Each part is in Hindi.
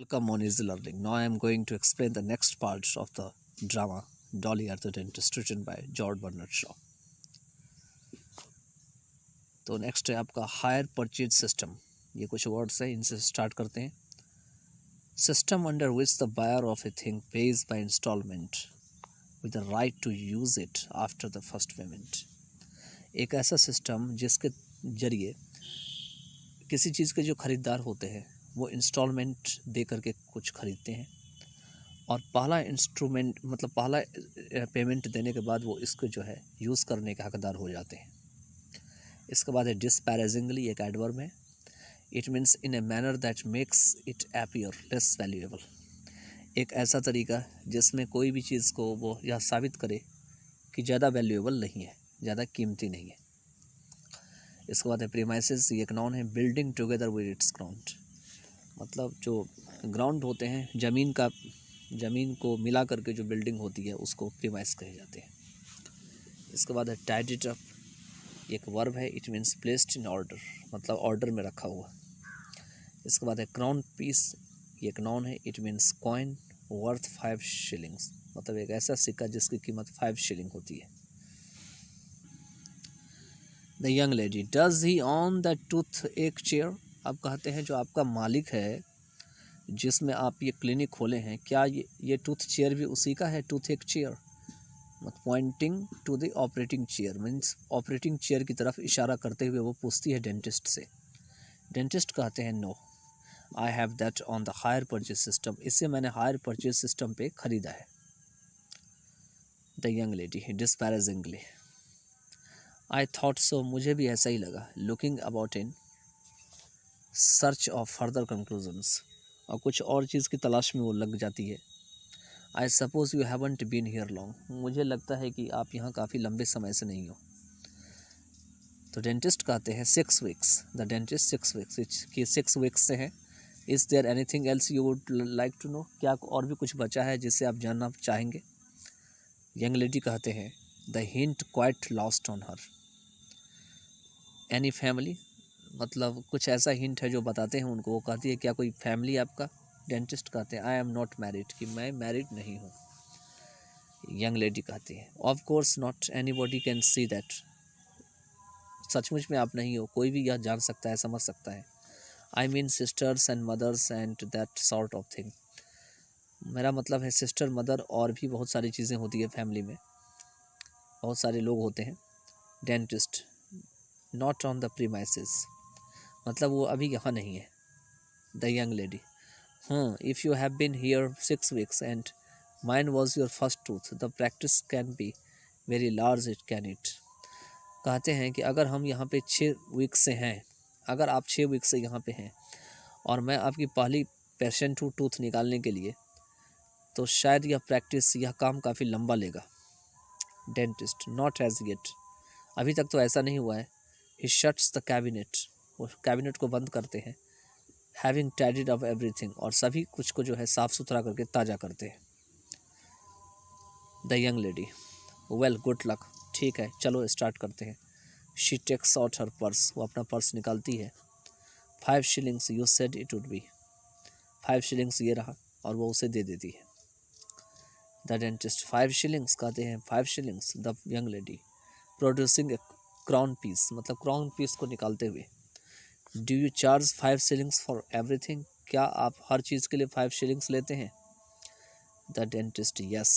Welcome on Easy Learning. Now I am going to explain the next part of the drama Dolly at the Dentist, written by George Bernard Shaw. तो नेक्स्ट है आपका हायर परचेज सिस्टम. ये कुछ वर्ड्स है, इनसे स्टार्ट करते हैं. System under which the buyer of a thing pays by instalment with the right to use it after the first payment. एक ऐसा सिस्टम जिसके जरिए किसी चीज़ के जो ख़रीदार होते हैं वो इंस्टॉलमेंट दे करके कुछ ख़रीदते हैं और पहला इंस्ट्रूमेंट मतलब पहला पेमेंट देने के बाद वो इसको जो है यूज़ करने के हकदार हो जाते हैं. इसके बाद है डिस्पैरेजिंगली, एक एडवर्ब है. It means in a manner that makes it appear less valuable. एक ऐसा तरीका जिसमें कोई भी चीज़ को वो यह साबित करे कि ज़्यादा वैल्यूएबल नहीं है, ज़्यादा कीमती नहीं है. इसके बाद है प्रीमाइसेस, ये एक नाउन है. Building together with its ground, मतलब जो ग्राउंड होते हैं, ज़मीन को मिला करके जो बिल्डिंग होती है उसको प्रीमाइस कहे जाते हैं. इसके बाद है टाइड इट अप, एक वर्ब है. It means placed in order, मतलब ऑर्डर में रखा हुआ. इसके बाद है क्राउन पीस, ये एक नाउन है. It means coin worth 5 shillings, मतलब एक ऐसा सिक्का जिसकी कीमत 5 शिलिंग होती है. The young lady, does he on the tooth एक चेयर. आप कहते हैं जो आपका मालिक है जिसमें आप ये क्लिनिक खोले हैं, क्या ये टूथ चेयर भी उसी का है? टूथ एक चेयर, मतलब pointing to the operating chair, means operating chair की तरफ इशारा करते हुए वो पूछती है डेंटिस्ट से. डेंटिस्ट कहते हैं no, I have that on the hire purchase system, इससे मैंने हायर परचेज सिस्टम पे ख़रीदा है. The young lady disparagingly, I thought so, मुझे भी ऐसा ही लगा. Looking about in search of further conclusions, और कुछ और चीज़ की तलाश में वो लग जाती है. I suppose you haven't been here long, मुझे लगता है कि आप यहाँ काफ़ी लंबे समय से नहीं हो. तो डेंटिस्ट कहते हैं 6 वीक्स. द डेंटिस्ट 6 वीक्स, कि 6 वीक्स से है. Is there anything else you would like to know, क्या और भी कुछ बचा है जिससे आप जानना चाहेंगे? यंग लेडी कहते हैं the hint quite lost on her. Any family, मतलब कुछ ऐसा हिंट है जो बताते हैं उनको. वो कहती है क्या कोई फैमिली आपका? डेंटिस्ट कहते हैं आई एम नॉट मैरिड, कि मैं मैरिड नहीं हूँ. यंग लेडी कहती है of course not, anybody can see that, सचमुच में आप नहीं हो, कोई भी यह जान सकता है, समझ सकता है. I mean sisters and mothers and that sort of thing, मेरा मतलब है सिस्टर, मदर और भी बहुत सारी चीज़ें होती है फैमिली में, बहुत सारे लोग होते हैं. Dentist not on the premises, मतलब वो अभी यहाँ नहीं है. The young lady, if you have been here 6 weeks and mine was your first tooth, the practice can be very large, it can it. कहते हैं कि अगर हम यहाँ पे 6 वीक से हैं, अगर आप 6 वीक से यहाँ पे हैं और मैं आपकी पहली पेशेंट हूँ टूथ निकालने के लिए, तो शायद यह प्रैक्टिस, यह काम काफ़ी लंबा लेगा. डेंटिस्ट नॉट एज येट, अभी तक तो ऐसा नहीं हुआ है. ही शट्स द कैबिनेट, वो कैबिनेट को बंद करते हैं. हैविंग टाइडिड अप एवरीथिंग, और सभी कुछ को जो है साफ़ सुथरा करके ताज़ा करते हैं. The young lady, well good luck, ठीक है चलो स्टार्ट करते हैं. She takes out her purse, वो अपना पर्स निकालती है. 5 shillings you said it would be, 5 shillings ये रहा, और वो उसे दे देती है. द डेंटिस्ट 5 शिलिंग्स, कहते हैं 5 shillings. The young lady producing a crown piece, मतलब क्राउन पीस को निकालते हुए. Do you charge 5 shillings for everything, क्या आप हर चीज़ के लिए 5 शिलिंग्स लेते हैं? द डेंटिस्ट यस,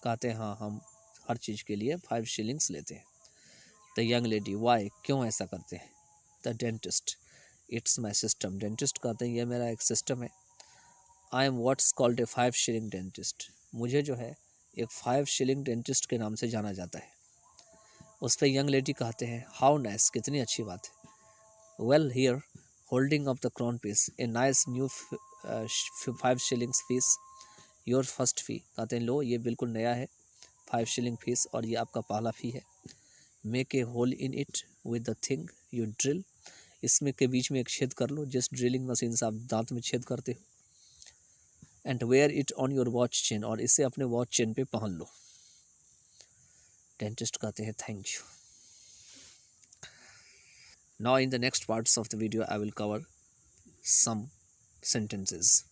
कहते हैं हाँ हम हर चीज़ के लिए 5 शिलिंग्स लेते हैं. द यंग लेडी वाई, क्यों ऐसा करते हैं? The dentist it's my system, dentist कहते हैं यह मेरा एक सिस्टम है. I am what's called a 5 shilling dentist, मुझे जो है एक 5 शिलिंग डेंटिस्ट के नाम से जाना जाता है. उस पर यंग लेडी कहते हैं हाउ नाइस, कितनी अच्छी बात है. Well here holding of the crown piece, a nice new 5 shillings fees, your first fee, कहते हैं लो ये बिल्कुल नया है 5 शिलिंग फीस, और ये आपका पहला फ़ी है. Make a hole in it with the thing you drill, इसमें के बीच में एक छेद कर लो जिस ड्रिलिंग मशीन से आप दांत में छेद करते हो. And wear it on your watch chain, और इसे अपने वॉच चेन पे पहन लो. डेंटिस्ट कहते हैं thank you. Now in the next parts of the video I will cover some sentences.